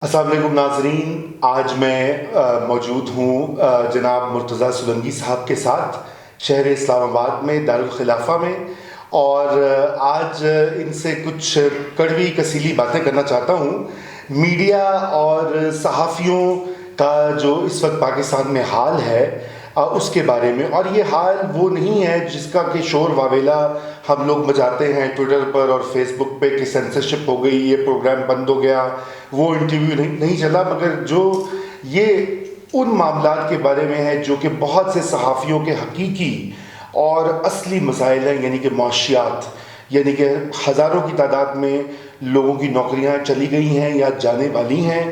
السلام علیکم ناظرین، آج میں موجود ہوں جناب مرتضیٰ سولنگی صاحب کے ساتھ شہر اسلام آباد میں دارالخلافہ میں، اور آج ان سے کچھ کڑوی کسیلی باتیں کرنا چاہتا ہوں میڈیا اور صحافیوں کا جو اس وقت پاکستان میں حال ہے اس کے بارے میں۔ اور یہ حال وہ نہیں ہے جس کا کہ شور واویلا ہم لوگ مچاتے ہیں ٹویٹر پر اور فیس بک پہ کہ سینسرشپ ہو گئی، یہ پروگرام بند ہو گیا، وہ انٹرویو نہیں چلا، مگر جو یہ ان معاملات کے بارے میں ہے جو کہ بہت سے صحافیوں کے حقیقی اور اصلی مسائل ہیں، یعنی کہ معاشیات، یعنی کہ ہزاروں کی تعداد میں لوگوں کی نوکریاں چلی گئی ہیں یا جانے والی ہیں،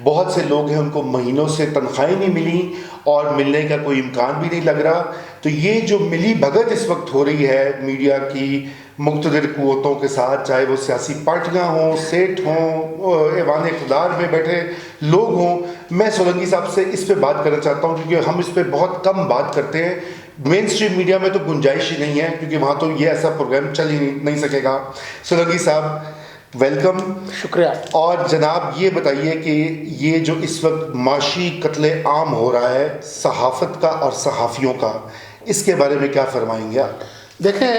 بہت سے لوگ ہیں ان کو مہینوں سے تنخواہیں نہیں ملی اور ملنے کا کوئی امکان بھی نہیں لگ رہا۔ تو یہ جو ملی بھگت اس وقت ہو رہی ہے میڈیا کی مقتدر قوتوں کے ساتھ، چاہے وہ سیاسی پارٹیاں ہوں، سیٹ ہوں، ایوان اقتدار میں بیٹھے لوگ ہوں، میں سولنگی صاحب سے اس پہ بات کرنا چاہتا ہوں کیونکہ ہم اس پہ بہت کم بات کرتے ہیں۔ مین اسٹریم میڈیا میں تو گنجائش ہی نہیں ہے کیونکہ وہاں تو یہ ایسا پروگرام چل ہی نہیں سکے گا۔ سولنگی صاحب ویلکم، شکریہ۔ اور جناب یہ بتائیے کہ یہ جو اس وقت معاشی قتل عام ہو رہا ہے صحافت کا اور صحافیوں کا، اس کے بارے میں کیا فرمائیں گے آپ؟ دیکھیں،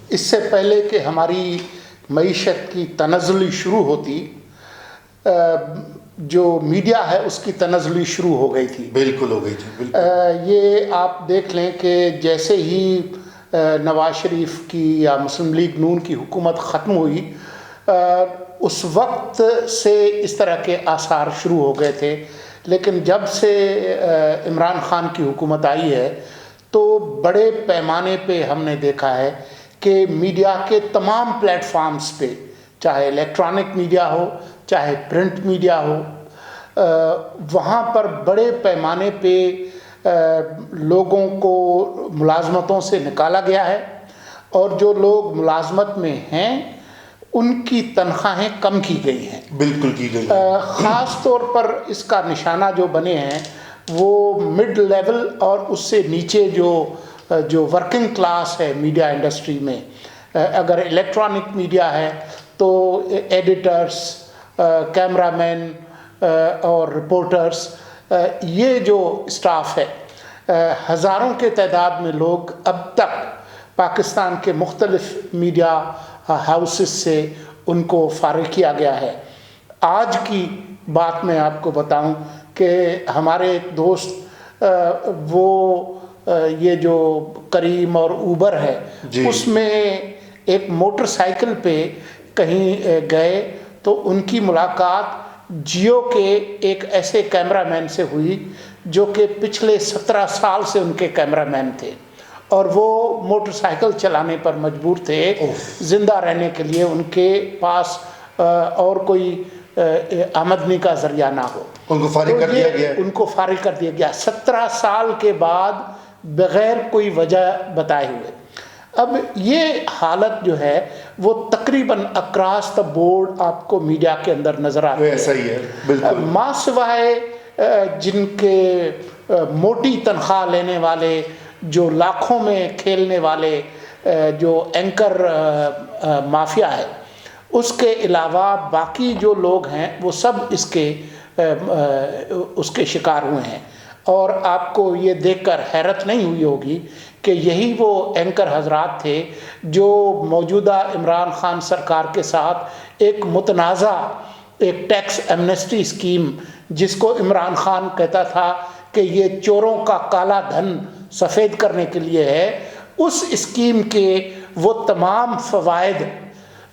اس سے پہلے کہ ہماری معیشت کی تنزلی شروع ہوتی، جو میڈیا ہے اس کی تنزلی شروع ہو گئی تھی۔ بالکل ہو گئی تھی، بالکل۔ یہ آپ دیکھ لیں کہ جیسے ہی نواز شریف کی یا مسلم لیگ نون کی حکومت ختم ہوئی، اس وقت سے اس طرح کے آثار شروع ہو گئے تھے، لیکن جب سے عمران خان کی حکومت آئی ہے تو بڑے پیمانے پہ ہم نے دیکھا ہے کہ میڈیا کے تمام پلیٹ فارمز پہ، چاہے الیکٹرانک میڈیا ہو چاہے پرنٹ میڈیا ہو، وہاں پر بڑے پیمانے پہ لوگوں کو ملازمتوں سے نکالا گیا ہے، اور جو لوگ ملازمت میں ہیں ان کی تنخواہیں کم کی گئی ہیں۔ بالکل کی گئی۔ خاص طور پر اس کا نشانہ جو بنے ہیں وہ مڈ لیول اور اس سے نیچے جو ورکنگ کلاس ہے میڈیا انڈسٹری میں۔ اگر الیکٹرانک میڈیا ہے تو ایڈیٹرز، کیمرہ مین اور رپورٹرز، یہ جو اسٹاف ہے، ہزاروں کے تعداد میں لوگ اب تک پاکستان کے مختلف میڈیا ہاؤسز سے ان کو فارغ کیا گیا ہے۔ آج کی بات میں آپ کو بتاؤں کہ ہمارے ایک دوست وہ یہ جو کریم اور اوبر ہے جی، اس میں ایک موٹر سائیکل پہ کہیں گئے تو ان کی ملاقات جیو کے ایک ایسے کیمرہ مین سے ہوئی جو کہ پچھلے 17 سال سے ان کے کیمرہ مین تھے، اور وہ موٹر سائیکل چلانے پر مجبور تھے زندہ رہنے کے لیے، ان کے پاس اور کوئی آمدنی کا ذریعہ نہ ہو۔ ان کو فارغ کر دیا گیا۔ ان کو فارغ کر دیا گیا 17 سال کے بعد بغیر کوئی وجہ بتائے ہوئے۔ اب یہ حالت جو ہے وہ تقریباً اکراس دا بورڈ آپ کو میڈیا کے اندر نظر آتی ہے۔ ایسا ہی ہے، بالکل۔ ماں سوائے جن کے موٹی تنخواہ لینے والے، جو لاکھوں میں کھیلنے والے جو اینکر مافیا ہے، اس کے علاوہ باقی جو لوگ ہیں وہ سب اس کے شکار ہوئے ہیں۔ اور آپ کو یہ دیکھ کر حیرت نہیں ہوئی ہوگی کہ یہی وہ اینکر حضرات تھے جو موجودہ عمران خان سرکار کے ساتھ ایک متنازع ایک ٹیکس ایمنسٹی اسکیم، جس کو عمران خان کہتا تھا کہ یہ چوروں کا کالا دھن سفید کرنے کے لیے ہے، اس اسکیم کے وہ تمام فوائد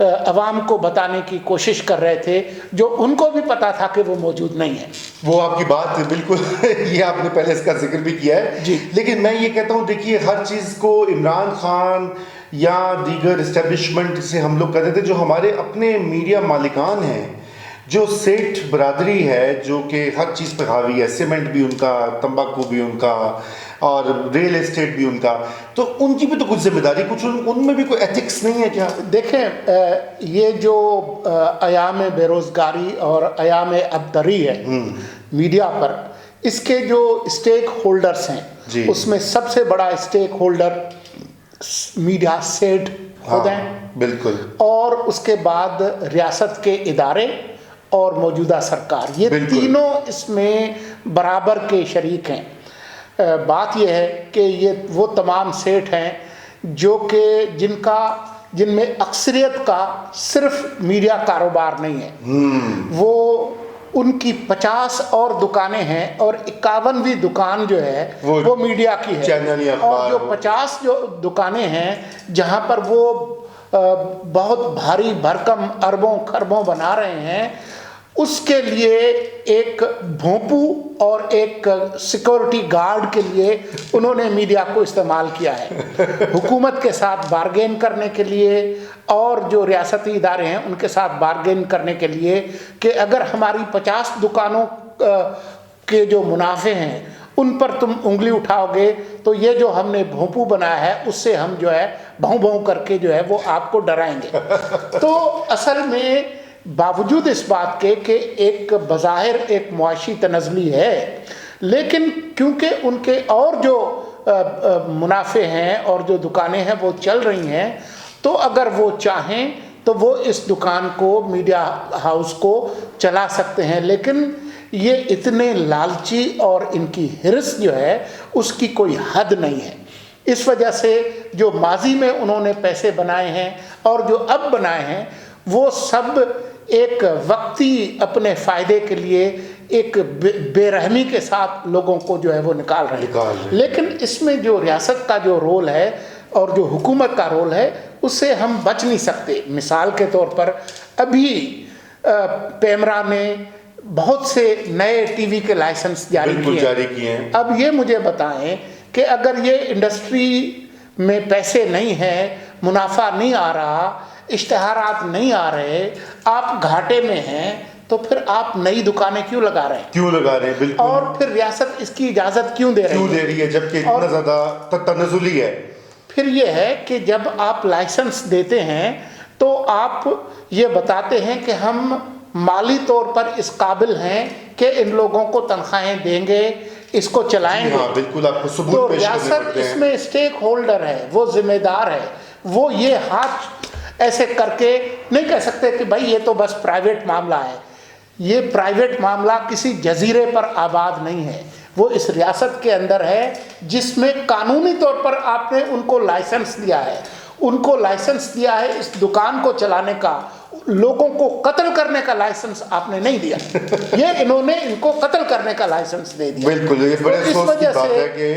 عوام کو بتانے کی کوشش کر رہے تھے، جو ان کو بھی پتا تھا کہ وہ موجود نہیں ہے۔ وہ آپ کی بات بالکل یہ آپ نے پہلے اس کا ذکر بھی کیا ہے جی، لیکن میں یہ کہتا ہوں دیکھیے، ہر چیز کو عمران خان یا دیگر اسٹیبلشمنٹ سے ہم لوگ کہتے تھے، جو ہمارے اپنے میڈیا مالکان ہیں، جو سیٹ برادری ہے جو کہ ہر چیز پہ حاوی ہے، سیمنٹ بھی ان کا، تمباکو بھی ان کا، اور ریل اسٹیٹ بھی ان کا، تو ان کی بھی تو کچھ ذمہ داری، کچھ ان میں بھی کوئی ایتھکس نہیں ہے کیا؟ دیکھیں، یہ جو ایام بے روزگاری اور ایام ابتری ہے میڈیا پر، اس کے جو اسٹیک ہولڈرز ہیں، جی، اس میں سب سے بڑا اسٹیک ہولڈر میڈیا سیٹ خود ہیں، بالکل، اور اس کے بعد ریاست کے ادارے اور موجودہ سرکار، یہ تینوں اس میں برابر کے شریک ہیں۔ بات یہ ہے کہ یہ وہ تمام سیٹھ ہیں جو کہ جن میں اکثریت کا صرف میڈیا کاروبار نہیں ہے، وہ ان کی 50 اور دکانیں ہیں اور 51ویں دکان جو ہے وہ میڈیا کی ہے، اور جو 50 جو دکانیں ہیں جہاں پر وہ بہت بھاری بھرکم اربوں خربوں بنا رہے ہیں، اس کے لیے ایک بھونپو اور ایک سیکورٹی گارڈ کے لیے انہوں نے میڈیا کو استعمال کیا ہے، حکومت کے ساتھ بارگین کرنے کے لیے اور جو ریاستی ادارے ہیں ان کے ساتھ بارگین کرنے کے لیے کہ اگر ہماری 50 دکانوں کے جو منافع ہیں ان پر تم انگلی اٹھاؤ گے تو یہ جو ہم نے بھونپو بنایا ہے اس سے ہم جو ہے بھوں بھوں کر کے جو ہے وہ آپ کو ڈرائیں گے۔ تو اصل میں باوجود اس بات کے کہ ایک بظاہر ایک معاشی تنزلی ہے، لیکن کیونکہ ان کے اور جو منافع ہیں اور جو دکانیں ہیں وہ چل رہی ہیں، تو اگر وہ چاہیں تو وہ اس دکان کو میڈیا ہاؤس کو چلا سکتے ہیں، لیکن یہ اتنے لالچی اور ان کی ہرس جو ہے اس کی کوئی حد نہیں ہے۔ اس وجہ سے جو ماضی میں انہوں نے پیسے بنائے ہیں اور جو اب بنائے ہیں وہ سب ایک وقتی اپنے فائدے کے لیے ایک بے رحمی کے ساتھ لوگوں کو جو ہے وہ نکال رہے ہیں، لیکن اس میں جو ریاست کا جو رول ہے اور جو حکومت کا رول ہے اس سے ہم بچ نہیں سکتے۔ مثال کے طور پر ابھی پیمرا نے بہت سے نئے ٹی وی کے لائسنس جاری کیے ہیں۔ اب یہ مجھے بتائیں کہ اگر یہ انڈسٹری میں پیسے نہیں ہیں، منافع نہیں آ رہا، اشتہارات نہیں آ رہے، آپ گھاٹے میں ہیں، تو پھر آپ نئی دکانیں کیوں لگا رہے ہیں؟ بالکل، اور پھر ریاست اس کی اجازت کیوں دے رہی ہے جبکہ اتنا زیادہ تنزلی ہے؟ پھر یہ ہے کہ جب آپ لائسنس دیتے ہیں تو آپ یہ بتاتے ہیں کہ ہم مالی طور پر اس قابل ہیں کہ ان لوگوں کو تنخواہیں دیں گے، اس کو چلائیں گے۔ بالکل، آپ کو ثبوت تو پیش کرنے ریاست پڑتے ہیں۔ اس میں اسٹیک ہولڈر ہے، وہ ذمہ دار ہے، وہ یہ ہاتھ ایسے کر کے نہیں کہہ سکتے کہ بھائی یہ تو بس پرائیویٹ معاملہ ہے۔ یہ پرائیویٹ معاملہ کسی جزیرے پر آباد نہیں ہے، وہ اس ریاست کے اندر ہے جس میں قانونی طور پر آپ نے ان کو لائسنس دیا ہے، ان کو لائسنس دیا ہے اس دکان کو چلانے کا، لوگوں کو قتل کرنے کا لائسنس آپ نے نہیں دیا، یہ انہوں نے ان کو قتل کرنے کا لائسنس دے دیا۔ بالکل، یہ بڑے افسوس کی بات ہے کہ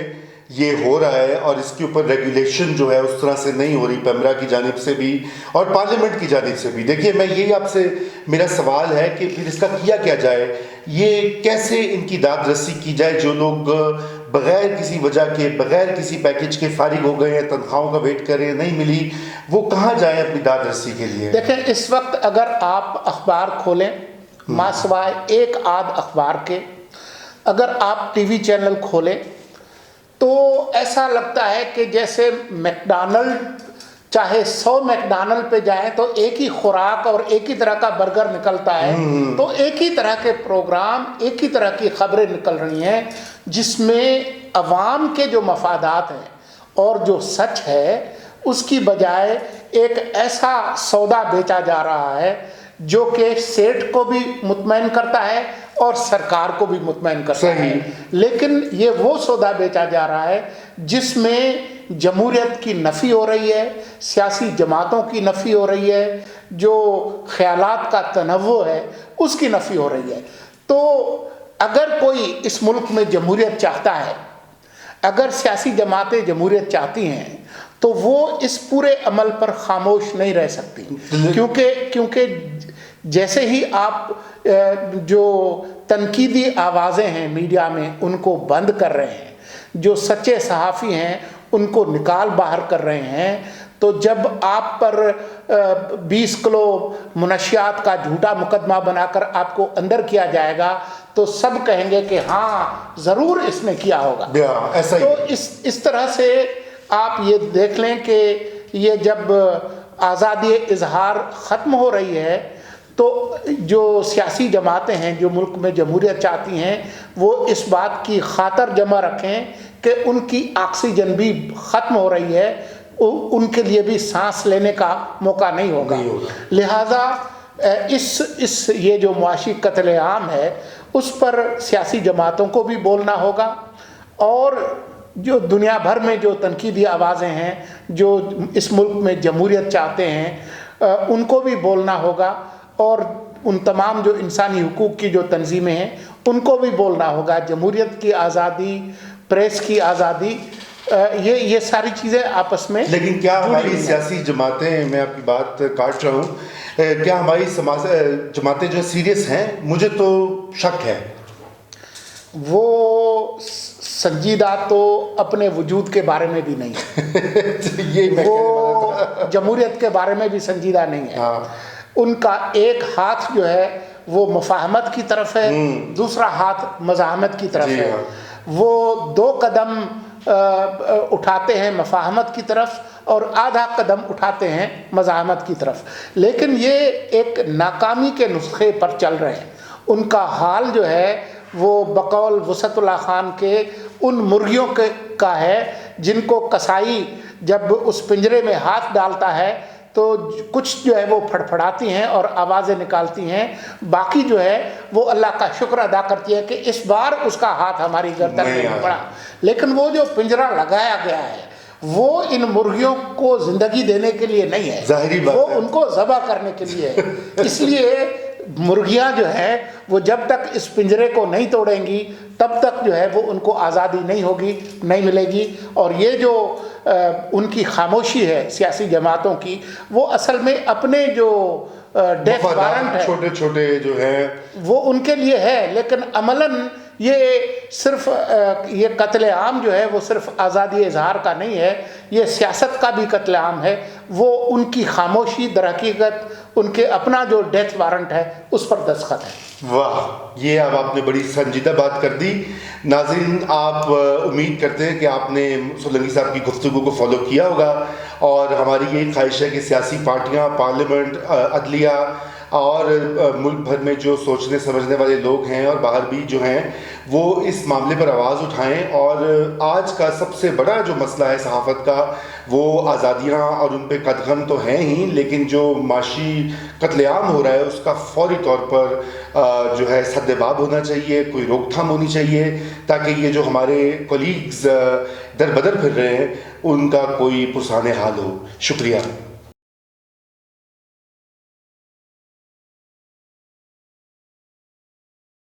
یہ ہو رہا ہے اور اس کے اوپر ریگولیشن جو ہے اس طرح سے نہیں ہو رہی پیمرا کی جانب سے بھی اور پارلیمنٹ کی جانب سے بھی۔ دیکھیے، میں یہی آپ سے میرا سوال ہے کہ پھر اس کا کیا جائے، یہ کیسے ان کی داد رسی کی جائے جو لوگ بغیر کسی وجہ کے، بغیر کسی پیکج کے فارغ ہو گئے ہیں، تنخواہوں کا ویٹ کر رہے ہیں، نہیں ملی، وہ کہاں جائیں اپنی داد رسی کے لیے؟ دیکھیں، اس وقت اگر آپ اخبار کھولیں، ماں سوائے ایک آدھ اخبار کے، اگر آپ ٹی وی چینل کھولیں تو ایسا لگتا ہے کہ جیسے میکڈونلڈ، چاہے 100 میکڈونلڈ پہ جائیں تو ایک ہی خوراک اور ایک ہی طرح کا برگر نکلتا ہے، تو ایک ہی طرح کے پروگرام، ایک ہی طرح کی خبریں نکل رہی ہیں جس میں عوام کے جو مفادات ہیں اور جو سچ ہے اس کی بجائے ایک ایسا سودا بیچا جا رہا ہے جو کہ سیٹھ کو بھی مطمئن کرتا ہے اور سرکار کو بھی مطمئن کرتا ہے، لیکن یہ وہ سودا بیچا جا رہا ہے جس میں جمہوریت کی نفی ہو رہی ہے، سیاسی جماعتوں کی نفی ہو رہی ہے، جو خیالات کا تنوع ہے اس کی نفی ہو رہی ہے۔ تو اگر کوئی اس ملک میں جمہوریت چاہتا ہے، اگر سیاسی جماعتیں جمہوریت چاہتی ہیں تو وہ اس پورے عمل پر خاموش نہیں رہ سکتی، کیونکہ جیسے ہی آپ جو تنقیدی آوازیں ہیں میڈیا میں ان کو بند کر رہے ہیں، جو سچے صحافی ہیں ان کو نکال باہر کر رہے ہیں، تو جب آپ پر 20 کلو منشیات کا جھوٹا مقدمہ بنا کر آپ کو اندر کیا جائے گا تو سب کہیں گے کہ ہاں ضرور اس نے کیا ہوگا۔ تو اس طرح سے آپ یہ دیکھ لیں کہ یہ جب آزادی اظہار ختم ہو رہی ہے تو جو سیاسی جماعتیں ہیں جو ملک میں جمہوریت چاہتی ہیں وہ اس بات کی خاطر جمع رکھیں کہ ان کی آکسیجن بھی ختم ہو رہی ہے، ان کے لیے بھی سانس لینے کا موقع نہیں ہوگا، لہذا اس یہ جو معاشی قتل عام ہے اس پر سیاسی جماعتوں کو بھی بولنا ہوگا، اور جو دنیا بھر میں جو تنقیدی آوازیں ہیں جو اس ملک میں جمہوریت چاہتے ہیں ان کو بھی بولنا ہوگا، اور ان تمام جو انسانی حقوق کی جو تنظیمیں ہیں ان کو بھی بولنا ہوگا۔ جمہوریت کی آزادی، پریس کی آزادی، یہ ساری چیزیں آپس میں، لیکن کیا ہماری سیاسی جماعتیں، میں آپ کی بات کاٹ رہا ہوں، کیا ہماری جماعتیں جو سیریس ہیں؟ مجھے تو شک ہے۔ وہ سنجیدہ تو اپنے وجود کے بارے میں بھی نہیں ہے، وہ جمہوریت کے بارے میں بھی سنجیدہ نہیں ہے۔ ان کا ایک ہاتھ جو ہے وہ مفاہمت کی طرف ہے، دوسرا ہاتھ مزاحمت کی طرف ہے۔ وہ 2 قدم اٹھاتے ہیں مفاہمت کی طرف اور آدھا قدم اٹھاتے ہیں مزاحمت کی طرف، لیکن یہ ایک ناکامی کے نسخے پر چل رہے ہیں۔ ان کا حال جو ہے وہ بقول وسعت اللہ خان کے ان مرغیوں کا ہے جن کو قصائی جب اس پنجرے میں ہاتھ ڈالتا ہے تو کچھ جو ہے وہ پھڑپھڑاتی ہیں اور آوازیں نکالتی ہیں، باقی جو ہے وہ اللہ کا شکر ادا کرتی ہے کہ اس بار اس کا ہاتھ ہماری گردن میں نہیں پڑا۔ لیکن وہ جو پنجرہ لگایا گیا ہے وہ ان مرغیوں کو زندگی دینے کے لیے نہیں ہے، وہ ان کو ذبح کرنے کے لیے ہے۔ اس لیے مرغیاں جو ہیں وہ جب تک اس پنجرے کو نہیں توڑیں گی تب تک جو ہے وہ ان کو آزادی نہیں ہوگی، نہیں ملے گی۔ اور یہ جو ان کی خاموشی ہے سیاسی جماعتوں کی، وہ اصل میں اپنے جو ڈیتھ وارنٹ ہے چھوٹے چھوٹے جو ہیں وہ ان کے لیے ہے، لیکن عملاً یہ صرف یہ قتل عام جو ہے وہ صرف آزادی اظہار کا نہیں ہے، یہ سیاست کا بھی قتل عام ہے۔ وہ ان کی خاموشی در حقیقت ان کے اپنا جو ڈیتھ وارنٹ ہے اس پر دستخط ہے۔ واہ، یہ اب آپ نے بڑی سنجیدہ بات کر دی۔ ناظرین، آپ امید کرتے ہیں کہ آپ نے سولنگی صاحب کی گفتگو کو فالو کیا ہوگا، اور ہماری یہ خواہش ہے کہ سیاسی پارٹیاں، پارلیمنٹ، عدلیہ اور ملک بھر میں جو سوچنے سمجھنے والے لوگ ہیں اور باہر بھی جو ہیں وہ اس معاملے پر آواز اٹھائیں۔ اور آج کا سب سے بڑا جو مسئلہ ہے صحافت کا وہ آزادیاں اور ان پہ قدغن تو ہیں ہی، لیکن جو معاشی قتل عام ہو رہا ہے اس کا فوری طور پر جو ہے سد باب ہونا چاہیے، کوئی روک تھام ہونی چاہیے، تاکہ یہ جو ہمارے کولیگز در بدر پھر رہے ہیں ان کا کوئی پرسان حال ہو۔ شکریہ۔